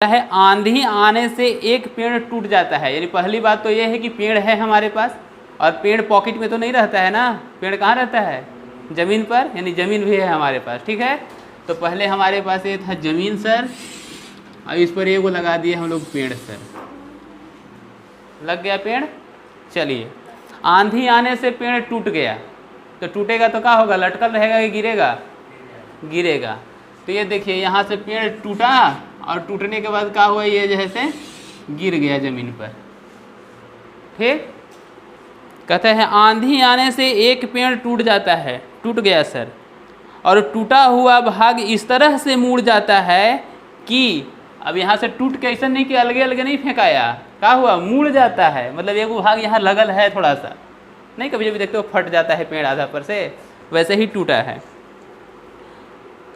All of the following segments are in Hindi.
है आंधी आने से एक पेड़ टूट जाता है। यानी पहली बात तो यह है कि पेड़ है हमारे पास, और पेड़ पॉकेट में तो नहीं रहता है ना, पेड़ कहाँ रहता है, ज़मीन पर, यानी ज़मीन भी है हमारे पास। ठीक है, तो पहले हमारे पास ये था ज़मीन सर, और इस पर एगो लगा दिए हम लोग पेड़ सर, लग गया पेड़। चलिए, आंधी आने से पेड़ टूट गया, तो टूटेगा तो क्या होगा, लटकल रहेगा कि गिरेगा, गिरेगा। तो ये देखिए यहाँ से पेड़ टूटा, और टूटने के बाद क्या हुआ, ये जैसे गिर गया ज़मीन पर। ठीक, कहते हैं आंधी आने से एक पेड़ टूट जाता है, टूट गया सर, और टूटा हुआ भाग इस तरह से मुड़ जाता है कि, अब यहाँ से टूट के ऐसा नहीं कि अलगे अलगे नहीं फेंकाया, क्या हुआ, मुड़ जाता है, मतलब एक भाग यहाँ लगल है थोड़ा सा, नहीं कभी कभी देखते हो फट जाता है पेड़ आधा पर से, वैसे ही टूटा है।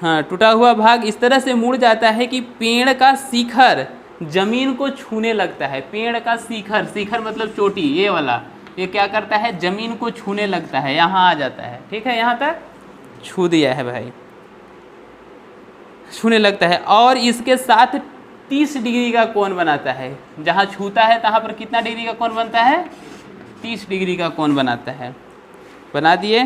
हाँ, टूटा हुआ भाग इस तरह से मुड़ जाता है कि पेड़ का शिखर जमीन को छूने लगता है। पेड़ का शिखर, शिखर मतलब चोटी, ये वाला, ये क्या करता है, जमीन को छूने लगता है, यहाँ आ जाता है। ठीक है, यहाँ तक छू दिया है भाई, छूने लगता है, और इसके साथ 30 डिग्री का कोण बनाता है। जहाँ छूता है तहाँ पर कितना डिग्री का कोण बनता है, 30 डिग्री का कोण बनाता है। बना दिए।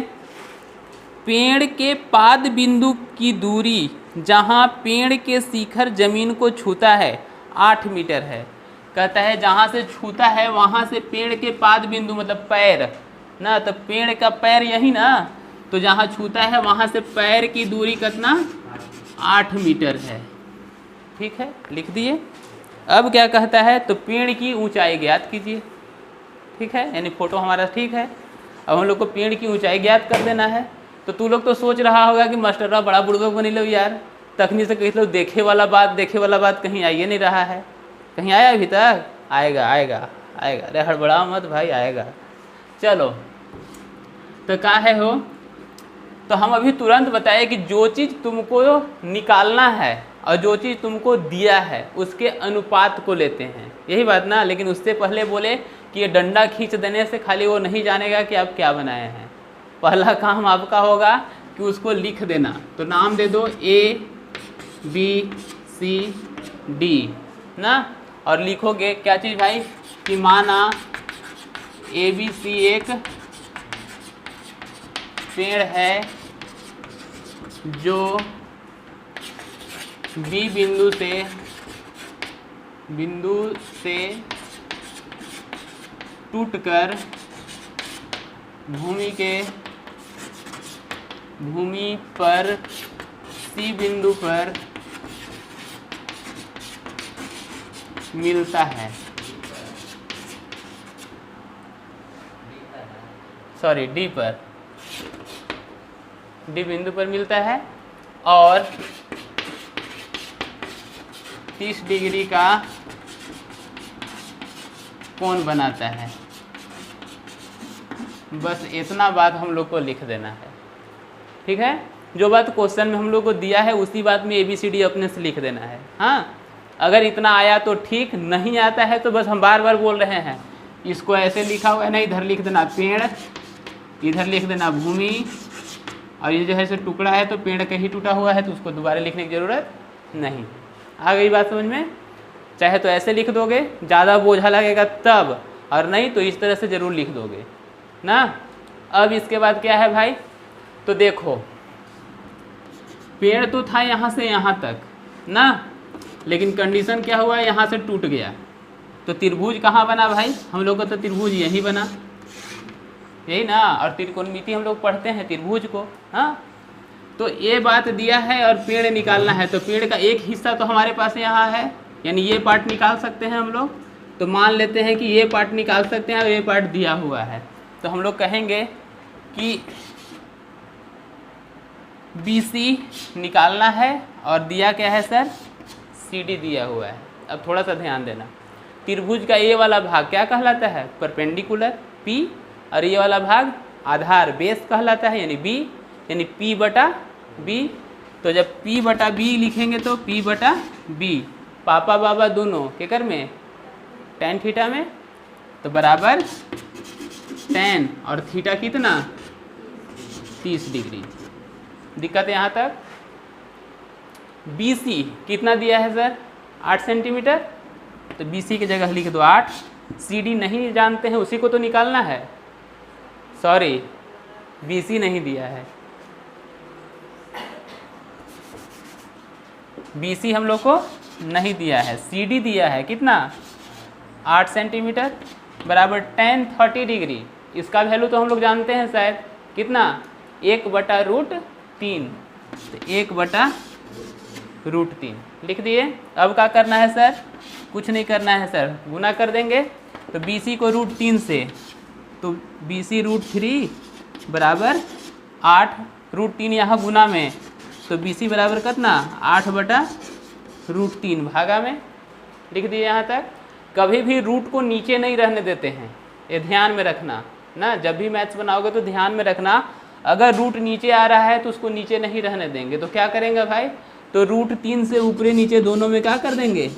पेड़ के पाद बिंदु की दूरी जहाँ पेड़ के शिखर जमीन को छूता है 8 मीटर है। कहता है जहाँ से छूता है वहाँ से पेड़ के पाद बिंदु मतलब पैर ना, तो पेड़ का पैर यही ना, तो जहाँ छूता है वहाँ से पैर की दूरी कितना, 8 मीटर है। ठीक है, लिख दिए। अब क्या कहता है, तो पेड़ की ऊंचाई ज्ञात कीजिए। ठीक है, यानी फोटो हमारा ठीक है, अब हम लोग को पेड़ की ऊंचाई ज्ञात कर देना है। तो तू लोग तो सोच रहा होगा कि मास्टरवा बड़ा बुड़बक बनी लो यार, तखनी से कही लो देखे वाला बात कहीं आइए नहीं रहा है, कहीं आया अभी तक, आएगा आएगा आएगा, अरे हड़बड़ा मत भाई, आएगा। चलो, तो क्या है हो, तो हम अभी तुरंत बताए कि जो चीज़ तुमको निकालना है और जो चीज़ तुमको दिया है उसके अनुपात को लेते हैं, यही बात ना। लेकिन उससे पहले बोले कि ये डंडा खींच देने से खाली वो नहीं जानेगा कि आप क्या बनाए हैं। पहला काम आपका होगा कि उसको लिख देना। तो नाम दे दो ABCD ना, और लिखोगे क्या चीज़ भाई, कि माना ABC एक पेड़ है जो B बिंदु से टूटकर भूमि पर C बिंदु पर मिलता है, सॉरी D पर, D बिंदु पर मिलता है, और 30 डिग्री का कोण बनाता है। बस इतना बात हम लोग को लिख देना है। ठीक है, जो बात क्वेश्चन में हम लोग को दिया है उसी बात में ABCD अपने से लिख देना है। हाँ, अगर इतना आया तो ठीक, नहीं आता है तो बस हम बार बार बोल रहे हैं, इसको ऐसे लिखा हुआ है ना, इधर लिख देना पेड़, इधर लिख देना भूमि, और ये जो है सो टुकड़ा है तो पेड़ का ही टूटा हुआ है, तो उसको दोबारा लिखने की ज़रूरत नहीं। आ गई बात समझ में? चाहे तो ऐसे लिख दोगे, ज़्यादा बोझा लगेगा तब, और नहीं तो इस तरह से ज़रूर लिख दोगे ना। अब इसके बाद क्या है भाई, तो देखो पेड़ तो था यहाँ से यहाँ तक ना, लेकिन कंडीशन क्या हुआ, यहाँ से टूट गया, तो त्रिभुज कहाँ बना भाई, हम लोग का तो त्रिभुज यही बना, यही ना। और त्रिकोणमिति हम लोग पढ़ते हैं त्रिभुज को। हाँ, तो ये बात दिया है और पेड़ निकालना है, तो पेड़ का एक हिस्सा तो हमारे पास यहाँ है, यानी ये पार्ट निकाल सकते हैं हम लोग। तो मान लेते हैं कि ये पार्ट निकाल सकते हैं और ये पार्ट दिया हुआ है, तो हम लोग कहेंगे कि BC निकालना है, और दिया क्या है सर, CD दिया हुआ है। अब थोड़ा सा ध्यान देना, त्रिभुज का ये वाला भाग क्या कहलाता है, परपेंडिकुलर P, और ये वाला भाग आधार बेस कहलाता है, यानी B, यानी P बटा B। तो जब P बटा B लिखेंगे तो P बटा B, पापा बाबा दोनों के कर में tan थीटा में, तो बराबर tan, और थीटा कितना, 30 डिग्री। दिक्कत यहाँ तक। BC कितना दिया है सर, 8 सेंटीमीटर, तो BC की जगह लिख दो 8। CD नहीं जानते हैं, उसी को तो निकालना है, सॉरी BC नहीं दिया है, BC हम लोग को नहीं दिया है, CD दिया है। कितना? 8 सेंटीमीटर बराबर tan 30 डिग्री। इसका वैल्यू तो हम लोग जानते हैं शायद, कितना? 1/√3, तो 1/√3 लिख दिए। अब क्या करना है सर? कुछ नहीं करना है सर, गुना कर देंगे। तो BC को √3 से, तो BC √3 बराबर 8, √3 यहाँ गुना में, तो BC बराबर कितना? 8/√3 भागा में, लिख दिए यहाँ तक। कभी भी रूट को नीचे नहीं रहने देते हैं, ये ध्यान में रखना ना, जब भी मैथ्स बनाओगे तो ध्यान में रखना, अगर रूट नीचे आ रहा है तो उसको नीचे नहीं रहने देंगे। तो क्या करेंगे भाई? तो √3 से ऊपरी नीचे दोनों में क्या कर देंगे?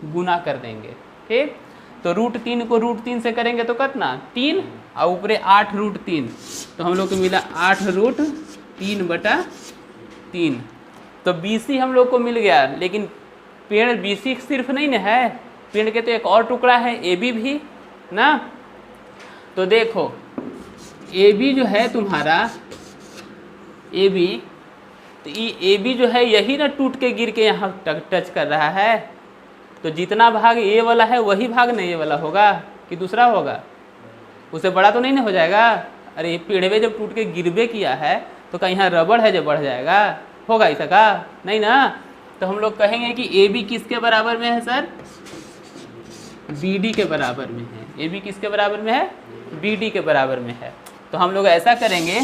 गुना कर देंगे, ठीक। तो √3 को √3 से करेंगे तो कितना? 3, और ऊपरे 8√3, तो हम लोग को मिला 8√3/3। तो BC हम लोग को मिल गया, लेकिन पेड़ BC सिर्फ नहीं ना है, पेड़ के तो एक और टुकड़ा है AB भी ना। तो देखो AB जो है तुम्हारा, AB, तो ये AB जो है यही ना टूट के गिर के यहाँ टच कर रहा है, तो जितना भाग ये वाला है वही भाग ना ये वाला होगा कि दूसरा होगा? उससे बड़ा तो नहीं ना हो जाएगा। अरे ये पेड़वे जब टूट के गिरबे किया है तो कहीं यहाँ रबड़ है जो बढ़ जाएगा? होगा ऐसा का? नहीं ना। तो हम लोग कहेंगे कि AB किसके बराबर में है सर? BD के बराबर में है। AB किसके बराबर में है? BD के बराबर में है। तो हम लोग ऐसा करेंगे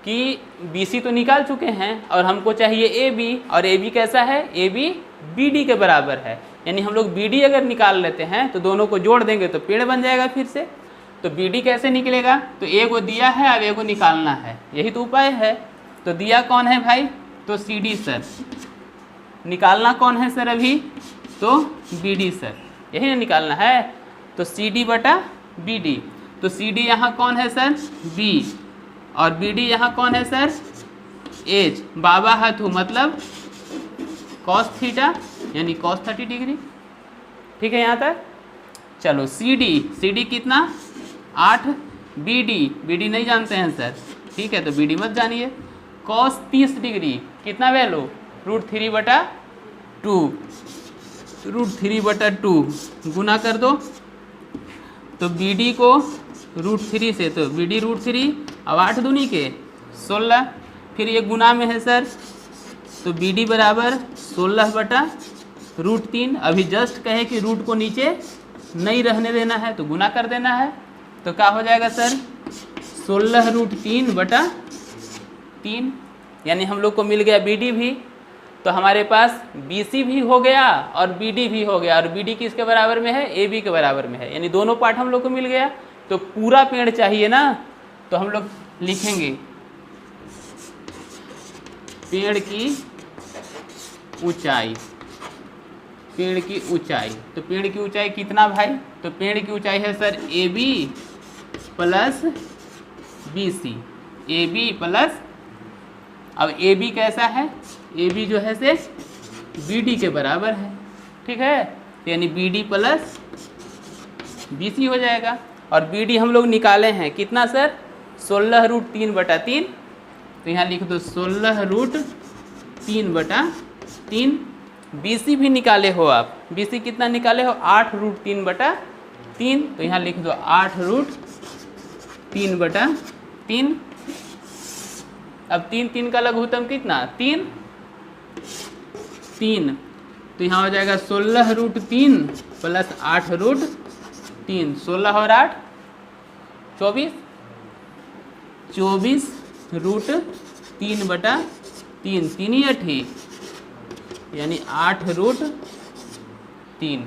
कि BC तो निकाल चुके हैं और हमको चाहिए AB, और AB कैसा है? AB BD के बराबर है, यानी हम लोग BD अगर निकाल लेते हैं तो दोनों को जोड़ देंगे तो पेड़ बन जाएगा फिर से। तो BD कैसे निकलेगा? तो A को दिया है, अब A को निकालना है, यही तो उपाय है। तो दिया कौन है भाई? तो CD सर। निकालना कौन है सर अभी? तो BD सर, यही ना निकालना है। तो CD/BD, तो CD यहाँ कौन है सर? B, और BD यहाँ कौन है सर? H। बाबा हाथू मतलब cos थीटा, यानी cos 30 डिग्री, ठीक है यहाँ तक। चलो CD कितना? 8। BD नहीं जानते हैं सर, ठीक है, तो BD मत जानिए। cos 30 डिग्री कितना वैल्यू? √3/2, √3/2 गुना कर दो। तो BD को √3 से, तो BD √3, अब 8 दूनी के 16, फिर ये गुना में है सर, तो BD बराबर 16/√3। अभी जस्ट कहे कि रूट को नीचे नहीं रहने देना है तो गुना कर देना है। तो क्या हो जाएगा सर? 16√3/3, यानी हम लोग को मिल गया BD भी। तो हमारे पास BC भी हो गया और BD भी हो गया, और BD किसके बराबर में है? AB के बराबर में है, यानी दोनों पार्ट हम लोग को मिल गया। तो पूरा पेड़ चाहिए ना, तो हम लोग लिखेंगे पेड़ की ऊंचाई, पेड़ की ऊंचाई। तो पेड़ की ऊंचाई कितना भाई? तो पेड़ की ऊंचाई है sir AB plus BC, AB plus, अब AB कैसा है? AB जो है से BD के बराबर है, ठीक है, यानी BD प्लस BC हो जाएगा। और BD हम लोग निकाले हैं कितना सर? 16√3/3, तो यहाँ लिख दो 16√3/3। BC भी निकाले हो आप, BC कितना निकाले हो? 8√3/3, तो यहाँ लिख दो 8√3/3। अब 3 का लघुत्तम कितना? 3, तो यहाँ हो जाएगा 16√3 प्लस 8√3, 16 और 8 24, 24√3/3, 3 8, यानी 8√3,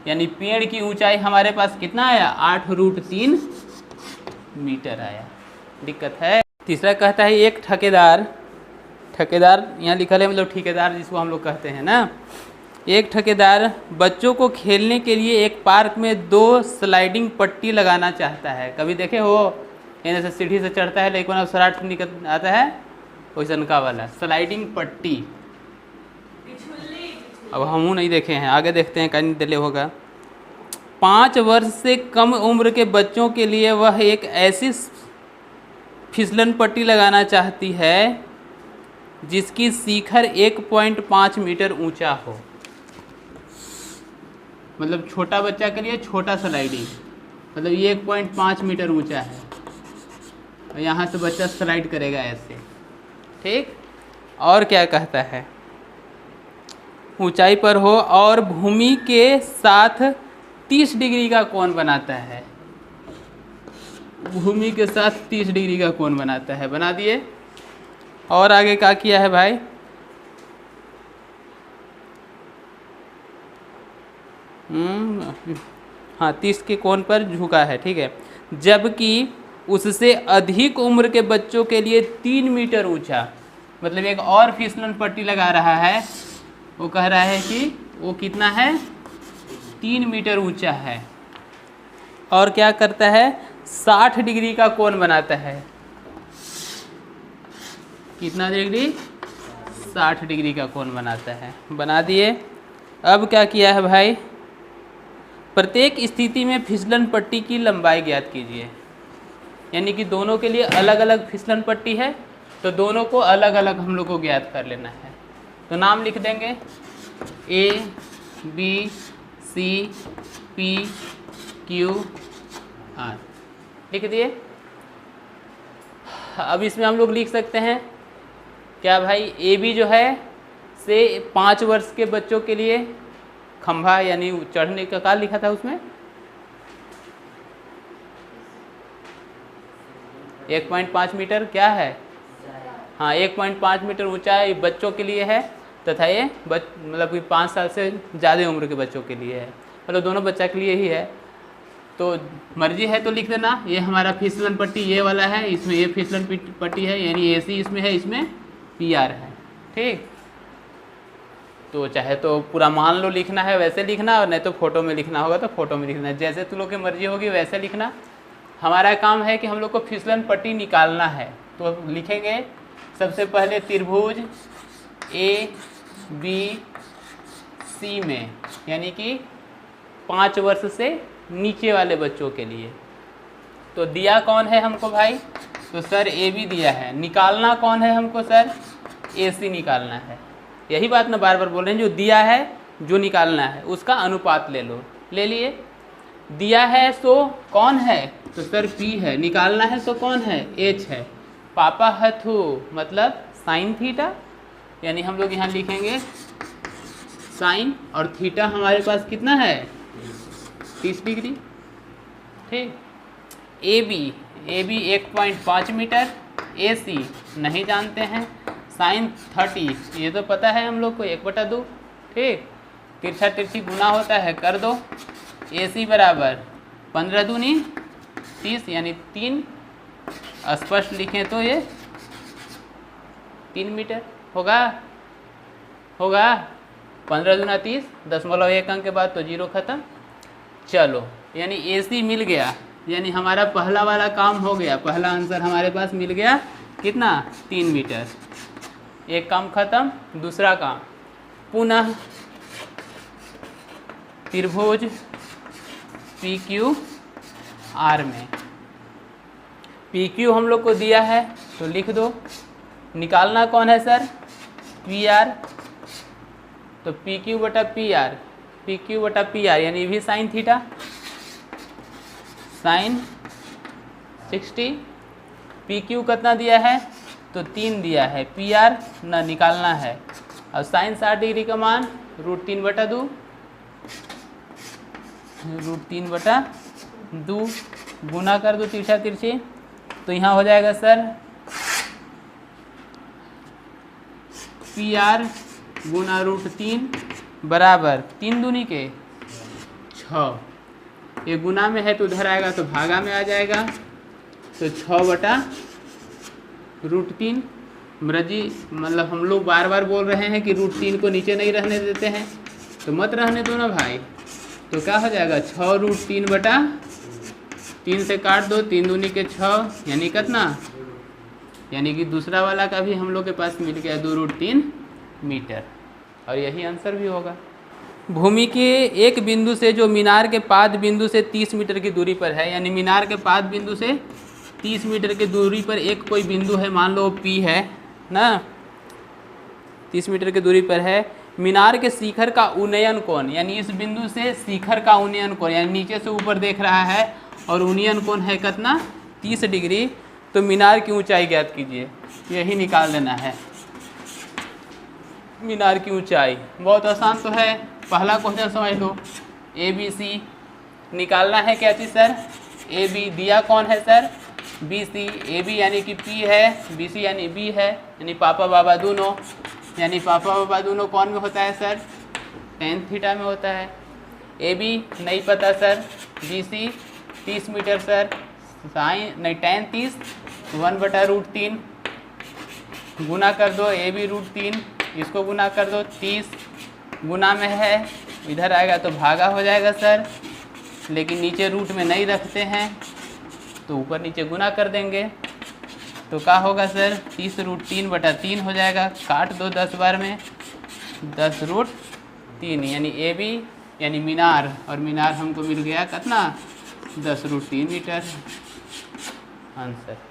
यानी पेड़ की ऊंचाई हमारे पास कितना आया? 8√3 मीटर आया। दिक्कत है। तीसरा कहता है एक ठेकेदार यहाँ लिखा है, मतलब ठेकेदार जिसको हम लोग कहते हैं ना, एक ठेकेदार बच्चों को खेलने के लिए एक पार्क में 2 स्लाइडिंग पट्टी लगाना चाहता है। कभी देखे हो? यानी से सीढ़ी से चढ़ता है लेकिन अब सराट निकल आता है, वैसन का वाला स्लाइडिंग पट्टी, अब हम नहीं देखे हैं, आगे देखते हैं कहीं दिले होगा। 5 वर्ष से कम उम्र के बच्चों के लिए वह एक ऐसी फिसलन पट्टी लगाना चाहती है जिसकी शिखर 1.5 मीटर ऊंचा हो। मतलब छोटा बच्चा के लिए छोटा स्लाइडिंग, मतलब ये 1.5 मीटर ऊंचा है और यहाँ से बच्चा स्लाइड करेगा ऐसे, ठीक। और क्या कहता है, ऊंचाई पर हो और भूमि के साथ 30 डिग्री का कोण बनाता है। भूमि के साथ 30 डिग्री का कोण बनाता है, बना दिए। और आगे क्या किया है भाई, हाँ 30 के कोण पर झुका है, ठीक है। जबकि उससे अधिक उम्र के बच्चों के लिए 3 मीटर ऊंचा, मतलब एक और फिसलन पट्टी लगा रहा है। वो कह रहा है कि वो कितना है, 3 मीटर ऊंचा है। और क्या करता है, 60 डिग्री का कोण बनाता है। कितना डिग्री, 60 डिग्री का कोण बनाता है, बना दिए। अब क्या किया है भाई, प्रत्येक स्थिति में फिसलन पट्टी की लंबाई ज्ञात कीजिए। यानी कि दोनों के लिए अलग अलग फिसलन पट्टी है, तो दोनों को अलग अलग हम लोग को ज्ञात कर लेना है। तो नाम लिख देंगे A B C P Q R, लिख दिए। अब इसमें हम लोग लिख सकते हैं क्या भाई, AB जो है से 5 वर्ष के बच्चों के लिए खंभा यानी चढ़ने का क्या लिखा था उसमें, 1.5 मीटर क्या है, हाँ 1.5 मीटर ऊंचा है, बच्चों के लिए है। तथा ये मतलब कि 5 साल से ज़्यादा उम्र के बच्चों के लिए है, मतलब दोनों बच्चा के लिए ही है। तो मर्जी है तो लिख देना, ये हमारा फिसलन पट्टी ये वाला है, इसमें ये फिसलन पट्टी है, यानी AC इसमें है, इसमें PR है, ठीक। तो चाहे तो पूरा मान लो लिखना है वैसे लिखना, और नहीं तो फोटो में लिखना होगा तो फोटो में लिखना है, जैसे तुम लोग की मर्जी होगी वैसे लिखना। हमारा काम है कि हम लोग को फिसलन पट्टी निकालना है। तो लिखेंगे सबसे पहले त्रिभुज ABC में, यानी कि 5 वर्ष से नीचे वाले बच्चों के लिए। तो दिया कौन है हमको भाई, तो सर AB दिया है। निकालना कौन है हमको सर, AC निकालना है। यही बात मैं बार बार बोल रहे हैं, जो दिया है जो निकालना है उसका अनुपात ले लो, ले लिए। दिया है सो कौन है, तो सर P है। निकालना है तो कौन है, H है। पापा हथु मतलब साइन थीटा, यानी हम लोग यहाँ लिखेंगे साइन, और थीटा हमारे पास कितना है, 30 डिग्री, ठीक। AB 1.5 मीटर, AC नहीं जानते हैं, साइन 30 ये तो पता है हम लोग को 1/2, ठीक। तिरछा तिरछी गुना होता है, कर दो। AC बराबर 15 दूनी 30, यानी 3, स्पष्ट लिखें तो ये 3 मीटर होगा। 15 दूना 30, 0.1 अंक के बाद तो 0 खत्म। चलो, यानी AC मिल गया, यानी हमारा पहला वाला काम हो गया, पहला आंसर हमारे पास मिल गया, कितना, 3 मीटर। एक काम खत्म। दूसरा काम, पुनः त्रिभुज PQR में, PQ हम लोग को दिया है तो लिख दो। निकालना कौन है सर, PR, तो PQ/PR, PQ/PR यानी भी साइन थीटा, साइन 60। PQ कितना दिया है, तो 3 दिया है। PR ना निकालना है, और साइन 60 डिग्री का मान √3/2, √3/2 गुना कर दो तिरछा तिरछी, तो यहाँ हो जाएगा सर PR गुना √3 बराबर 3 दूनी के 6। ये गुना में है तो उधर आएगा तो भागा में आ जाएगा, तो 6/√3। मर्जी, मतलब हम लोग बार बार बोल रहे हैं कि √3 को नीचे नहीं रहने देते हैं, तो मत रहने दो ना भाई। तो क्या हो जाएगा, 6√3/3 से काट दो, 3 दूनी के 6, यानी कितना, यानी कि दूसरा वाला का भी हम लोग के पास मिल गया 2√3 मीटर। और यही आंसर भी होगा। भूमि के एक बिंदु से जो मीनार के पाद बिंदु से 30 मीटर की दूरी पर है, यानी मीनार के पाद बिंदु से 30 मीटर की दूरी पर एक कोई बिंदु है, मान लो P है ना, 30 मीटर की दूरी पर है। मीनार के शिखर का उन्नयन कोण, यानी इस बिंदु से शिखर का उन्नयन कोण, यानी नीचे से ऊपर देख रहा है और उन्नयन कोण है कितना, 30 डिग्री। तो मीनार की ऊंचाई ज्ञात कीजिए, यही निकाल देना है मीनार की ऊंचाई। बहुत आसान तो है, पहला क्वेश्चन समझ लो। ABC निकालना है क्या चीज़ सर, AB दिया कौन है सर, BC। AB यानी कि P है, BC यानी B है, यानी पापा बाबा दोनों, यानी पापा बाबा दोनों कौन में होता है सर, tan थीटा में होता है। AB नहीं पता sir, BC 30 metre sir, sine नहीं tan 30 1/√3 गुना कर दो, AB √3, इसको गुना कर दो, 30 गुना में है, इधर आएगा तो भागा हो जाएगा सर, लेकिन नीचे रूट में नहीं रखते हैं तो ऊपर नीचे गुना कर देंगे। तो क्या होगा सर, 30√3/3 हो जाएगा, काट दो 10 बार में, 10√3, यानी AB यानी मीनार, और मीनार हमको मिल गया कितना, 10√3 मीटर आंसर।